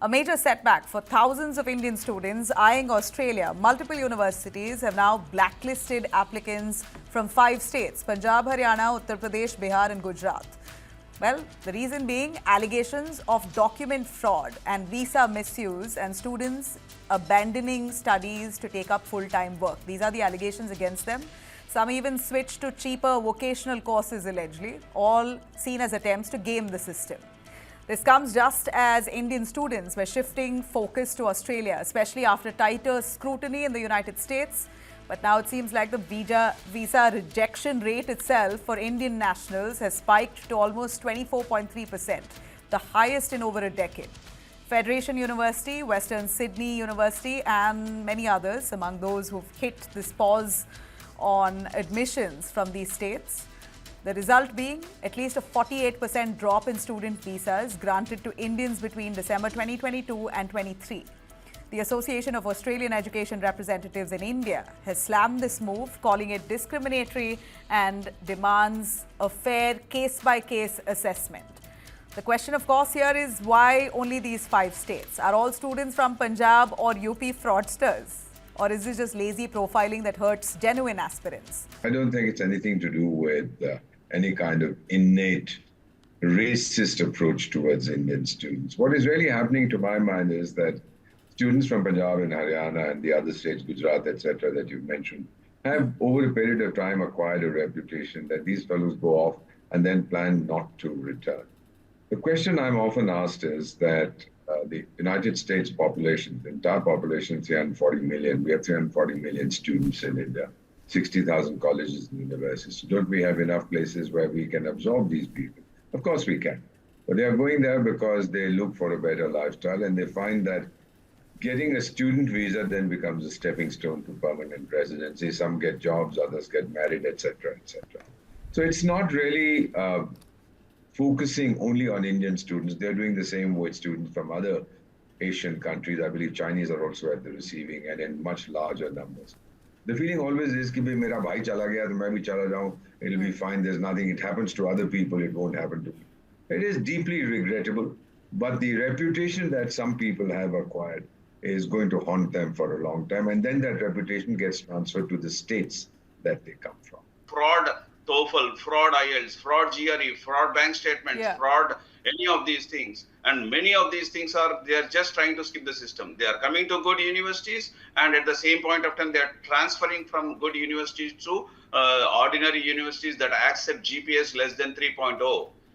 A major setback for thousands of Indian students eyeing Australia. Multiple universities have now blacklisted applicants from 5 states: Punjab, Haryana, Uttar Pradesh, Bihar and Gujarat. Well, the reason being allegations of document fraud and visa misuse and students abandoning studies to take up full-time work. These are the allegations against them. Some even switched to cheaper vocational courses allegedly, all seen as attempts to game the system. This comes just as Indian students were shifting focus to Australia, especially after tighter scrutiny in the United States. But now it seems like the visa rejection rate itself for Indian nationals has spiked to almost 24.3%, the highest in over a decade. Federation University, Western Sydney University and many others among those who've hit this pause on admissions from these states. The result being at least a 48% drop in student visas granted to Indians between December 2022 and 23. The Association of Australian Education Representatives in India has slammed this move, calling it discriminatory and demands a fair case-by-case assessment. The question, of course, here is why only these 5 states? Are all students from Punjab or UP fraudsters? Or is this just lazy profiling that hurts genuine aspirants? I don't think it's anything to do with any kind of innate racist approach towards Indian students. What is really happening to my mind is that students from Punjab and Haryana and the other states, Gujarat, etc., that you've mentioned, have over a period of time acquired a reputation that these fellows go off and then plan not to return. The question I'm often asked is that the United States population, the entire population, 340 million, we have 340 million students in India, 60,000 colleges and universities. Don't we have enough places where we can absorb these people? Of course we can. But they are going there because they look for a better lifestyle and they find that getting a student visa then becomes a stepping stone to permanent residency. Some get jobs, others get married, etc., etc. So it's not really focusing only on Indian students. They're doing the same with students from other Asian countries. I believe Chinese are also at the receiving and in much larger numbers. The feeling always is कि भाई मेरा भाई चला गया तो मैं भी चला जाऊं. It'll be fine. There's nothing. It happens to other people. It won't happen to me. It is deeply regrettable. But the reputation that some people have acquired is going to haunt them for a long time. And then that reputation gets transferred to the states that they come from. Fraud TOEFL, fraud IELTS, fraud GRE, fraud bank statements, fraud any of these things. And many of these things they are just trying to skip the system. They are coming to good universities and at the same point of time, they are transferring from good universities to ordinary universities that accept GPS less than 3.0.